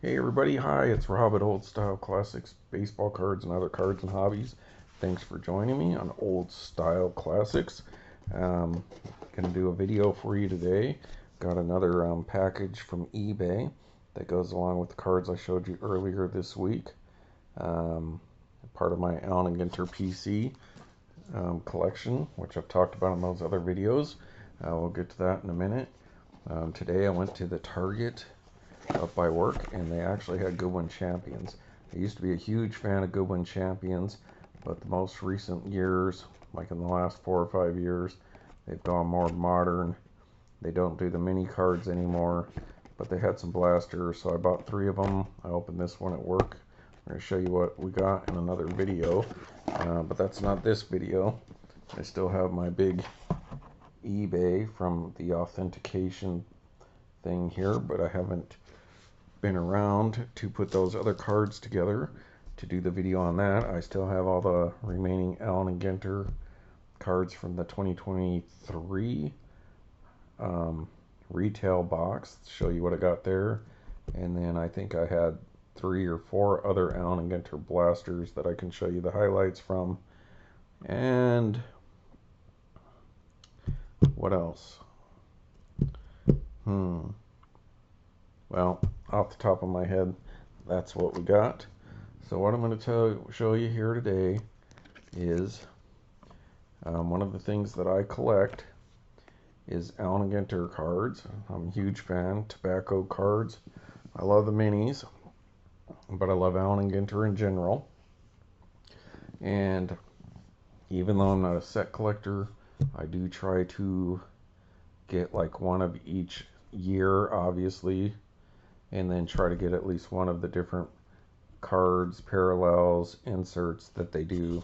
Hey everybody, hi, it's Rob at Old Style Classics, baseball cards and other cards and hobbies. Thanks for joining me on Old Style Classics. Gonna do a video for you today. Got another package from eBay that goes along with the cards I showed you earlier this week. Part of my Allen and Ginter PC collection, which I've talked about in those other videos. We'll get to that in a minute. Today I went to the Target up by work, and they actually had Goodwin Champions. I used to be a huge fan of Goodwin Champions, but the most recent years, like in the last 4 or 5 years, they've gone more modern. They don't do the mini cards anymore, but they had some blasters, so I bought 3 of them. I opened this one at work. I'm going to show you what we got in another video, but that's not this video. I still have my big eBay from the authentication thing here, but I haven't been around to put those other cards together to do the video on that. I still have all the remaining Allen and Ginter cards from the 2023 retail box. Show you what I got there, and then I think I had 3 or 4 other Allen and Ginter blasters that I can show you the highlights from. And what else? Well, off the top of my head, that's what we got. So what I'm going to show you here today is one of the things that I collect is Allen and Ginter cards. I'm a huge fan. Tobacco cards. I love the minis, but I love Allen and Ginter in general. And even though I'm not a set collector, I do try to get like one of each year, obviously, and then try to get at least one of the different cards, parallels, inserts that they do,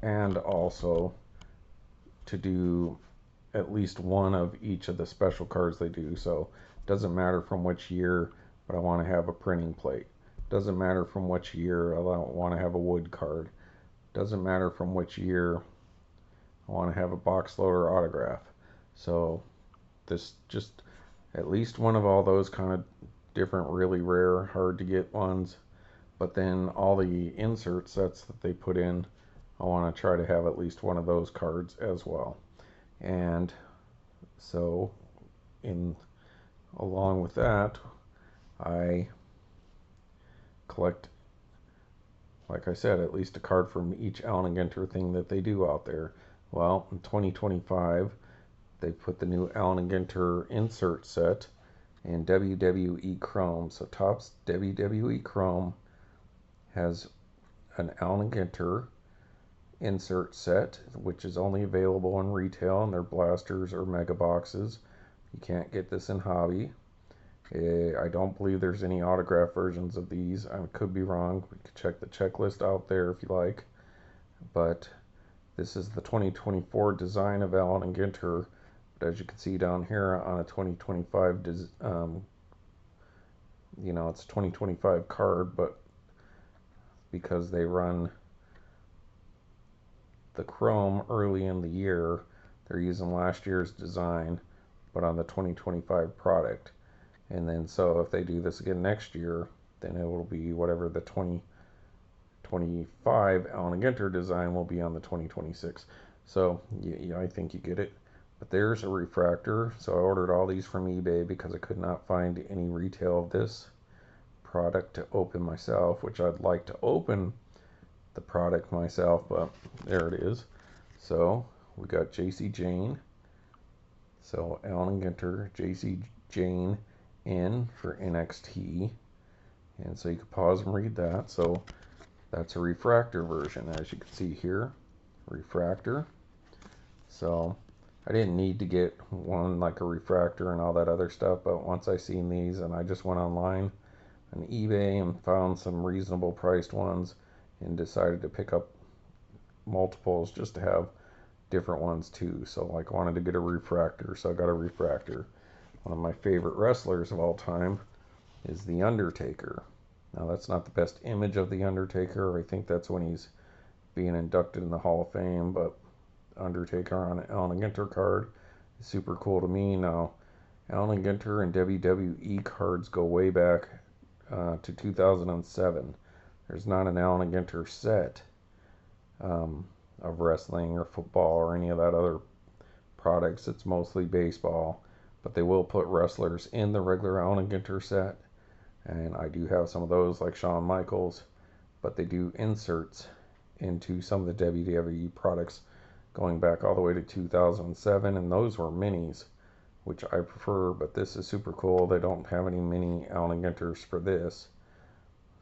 and also to do at least one of each of the special cards they do. So it doesn't matter from which year, but I want to have a printing plate. Doesn't matter from which year, I want to have a wood card. Doesn't matter from which year, I want to have a box loader autograph. So this just at least one of all those kind of different, really rare, hard to get ones. But then all the insert sets that they put in, I want to try to have at least one of those cards as well. And so along with that, I collect, like I said, at least a card from each Allen and Ginter thing that they do out there. Well, in 2025, they put the new Allen and Ginter Insert Set in WWE Chrome. So Topps WWE Chrome has an Allen and Ginter Insert Set, which is only available in retail, and their blasters or mega boxes. You can't get this in hobby. I don't believe there's any autograph versions of these. I could be wrong. We could check the checklist out there if you like. But this is the 2024 design of Allen and Ginter. But as you can see down here on a 2025, it's a 2025 card, but because they run the chrome early in the year, they're using last year's design, but on the 2025 product. And then so if they do this again next year, then it will be whatever the 2025 Allen and Ginter design will be on the 2026. So yeah, I think you get it. But there's a refractor. So I ordered all these from eBay because I could not find any retail of this product to open myself, which I'd like to open the product myself, but there it is. So we got Jacy Jayne. So Allen and Ginter, Jacy Jayne N for NXT. And so you can pause and read that. So that's a refractor version, as you can see here. Refractor. So I didn't need to get one like a refractor and all that other stuff, but once I seen these, and I just went online on eBay and found some reasonable priced ones and decided to pick up multiples just to have different ones too. So like I wanted to get a refractor, so I got a refractor. One of my favorite wrestlers of all time is the Undertaker. Now that's not the best image of the Undertaker. I think that's when he's being inducted in the Hall of Fame, but Undertaker on an Allen and Ginter card is super cool to me. Now Allen and Ginter and WWE cards go way back to 2007. There's not an Allen and Ginter set of wrestling or football or any of that other products. It's mostly baseball, but they will put wrestlers in the regular Allen and Ginter set, and I do have some of those like Shawn Michaels, but they do inserts into some of the WWE products going back all the way to 2007, and those were minis, which I prefer, but this is super cool. They don't have any mini Allen and Ginters for this.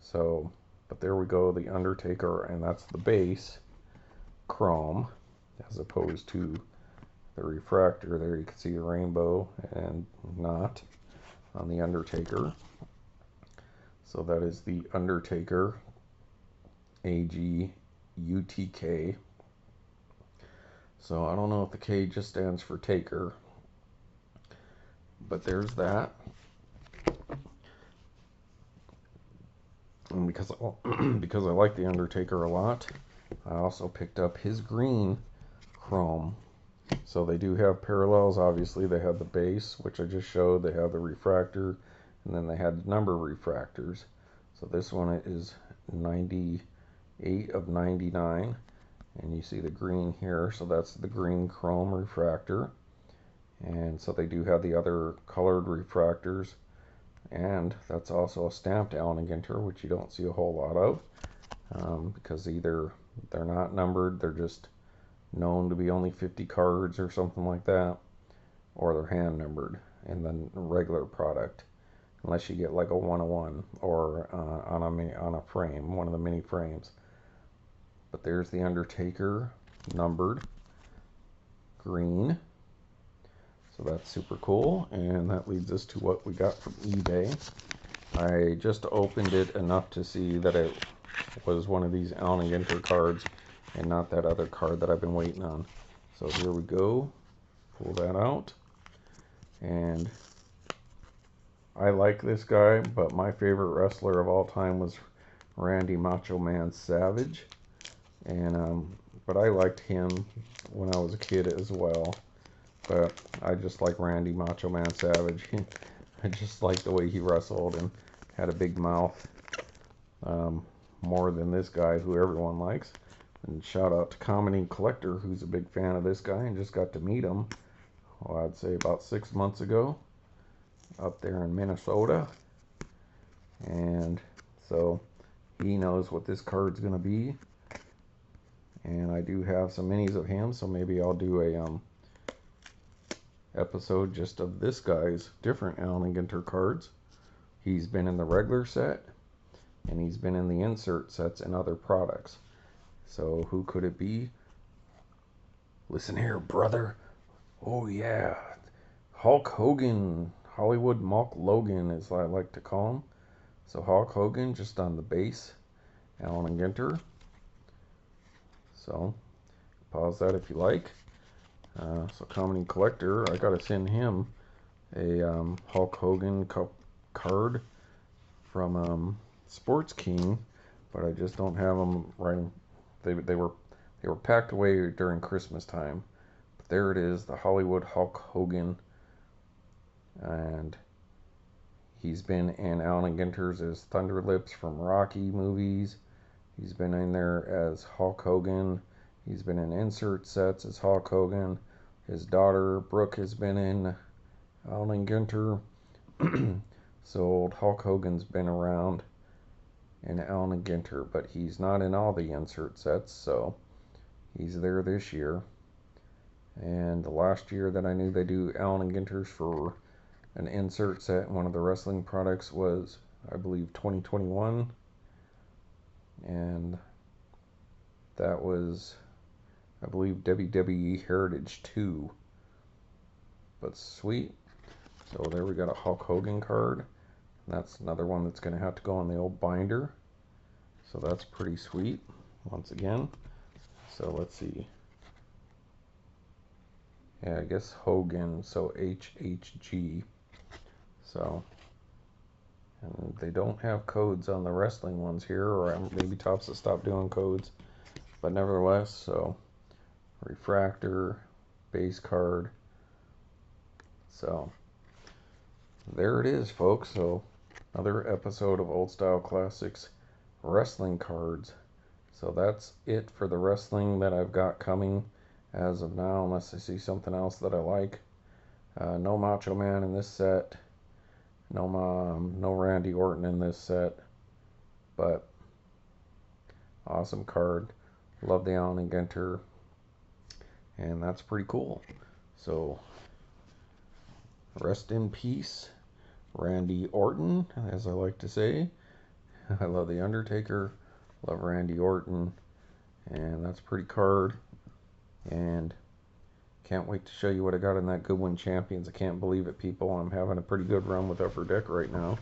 So, but there we go, the Undertaker, and that's the base chrome, as opposed to the refractor. There you can see the rainbow and not on the Undertaker. So that is the Undertaker AGUTK. So I don't know if the K just stands for Taker, but there's that. And because I like the Undertaker a lot, I also picked up his green chrome. So they do have parallels. Obviously they have the base, which I just showed. They have the refractor, and then they had number refractors. So this one is 98 of 99, and you see the green here, so that's the green chrome refractor. And so they do have the other colored refractors, and that's also a stamped Allen and Ginter, which you don't see a whole lot of, because either they're not numbered, they're just known to be only 50 cards or something like that, or they're hand numbered in the regular product, unless you get like a 101 or on a frame, one of the mini frames. But there's the Undertaker numbered green, so that's super cool. And that leads us to what we got from eBay. I just opened it enough to see that it was one of these Allen and Ginter cards and not that other card that I've been waiting on. So here we go, pull that out, and I like this guy, but my favorite wrestler of all time was Randy Macho Man Savage, and but I liked him when I was a kid as well. But I just like Randy Macho Man Savage. I just like the way he wrestled and had a big mouth, more than this guy who everyone likes. And shout out to Comedy Collector, who's a big fan of this guy and just got to meet him, well, I'd say about 6 months ago, up there in Minnesota. And so he knows what this card's gonna be, and I do have some minis of him, so maybe I'll do a episode just of this guy's different Allen and Ginter cards. He's been in the regular set, and he's been in the insert sets and other products. So who could it be? Listen here, brother. Oh yeah, Hulk Hogan, Hollywood Mulk Logan, as I like to call him. So Hulk Hogan, just on the base, Allen and Ginter. So pause that if you like. So Comedy Collector, I gotta send him a Hulk Hogan card from Sports King, but I just don't have them right. They were packed away during Christmas time. But there it is, the Hollywood Hulk Hogan, and he's been in Allen and Ginter's as Thunder Lips from Rocky movies. He's been in there as Hulk Hogan. He's been in insert sets as Hulk Hogan. His daughter Brooke has been in Allen and Ginter. So old Hulk Hogan's been around in Allen and Ginter, but he's not in all the insert sets, so he's there this year. And the last year that I knew they do Allen and Ginters for an insert set in one of the wrestling products was, I believe, 2021, and that was, I believe, WWE Heritage 2. But sweet. So there we got a Hulk Hogan card. That's another one that's going to have to go on the old binder. So that's pretty sweet, once again. So let's see. Yeah, I guess Hogan, so HHG. So, and they don't have codes on the wrestling ones here, or maybe Topps has stopped doing codes. But nevertheless, so refractor, base card. So there it is, folks. So another episode of Old Style Classics wrestling cards. So that's it for the wrestling that I've got coming as of now, unless I see something else that I like. No Macho Man in this set. No Randy Orton in this set. But awesome card. Love the Allen and Ginter. And that's pretty cool. So rest in peace, Randy Orton, as I like to say. I love the Undertaker. Love Randy Orton. And that's a pretty card. And can't wait to show you what I got in that Goodwin Champions. I can't believe it, people. I'm having a pretty good run with Upper Deck right now.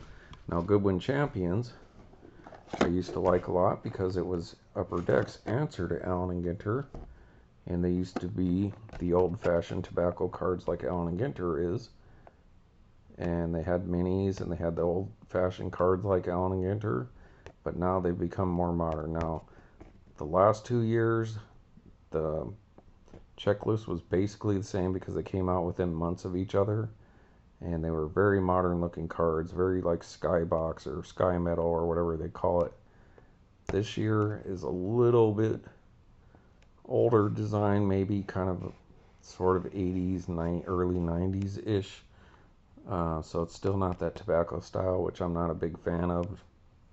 Now, Goodwin Champions, I used to like a lot because it was Upper Deck's answer to Allen and Ginter. And they used to be the old-fashioned tobacco cards like Allen and Ginter is. And they had minis and they had the old-fashioned cards like Allen and Ginter. But now they've become more modern. Now, the last 2 years, the checklist was basically the same because they came out within months of each other. And they were very modern looking cards, very like Skybox or Sky Metal or whatever they call it. This year is a little bit older design, maybe kind of sort of 80s, early 90s-ish. So it's still not that tobacco style, which I'm not a big fan of.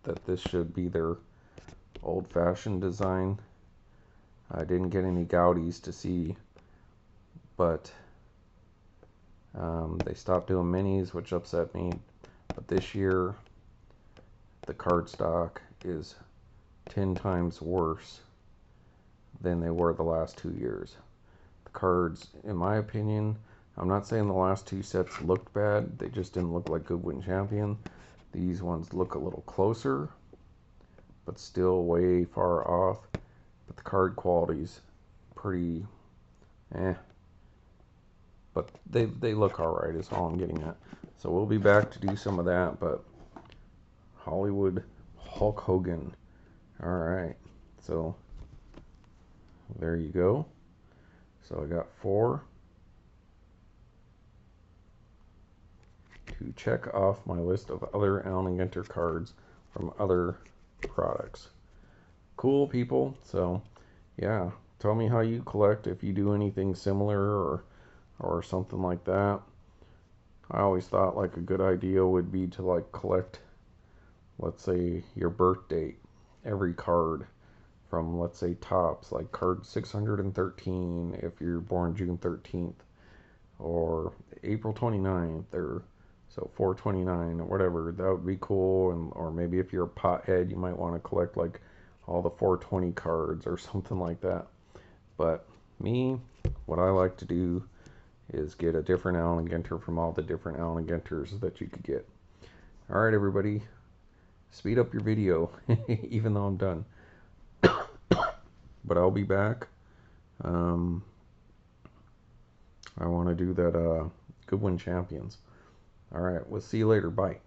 That this should be their old-fashioned design. I didn't get any Goudies to see, but they stopped doing minis, which upset me. But this year, the card stock is 10 times worse than they were the last 2 years. The cards, in my opinion, I'm not saying the last two sets looked bad. They just didn't look like Goodwin Champion. These ones look a little closer, but still way far off. But the card quality's pretty but they look alright is all I'm getting at. So we'll be back to do some of that, but Hollywood Hulk Hogan. Alright, so there you go. So I got 4 to check off my list of other Allen and Ginter cards from other products. Cool, people. So yeah, tell me how you collect, if you do anything similar or something like that. I always thought like a good idea would be to like collect, let's say, your birth date, every card from, let's say, Topps, like card 613 if you're born June 13th or April 29th, or so 429 or whatever. That would be cool. And or maybe if you're a pothead, you might want to collect like all the 420 cards or something like that. But me, what I like to do is get a different Allen and Ginter from all the different Allen and Ginters that you could get. Alright, everybody, speed up your video, even though I'm done. But I'll be back. I want to do that Goodwin Champions. Alright, we'll see you later. Bye.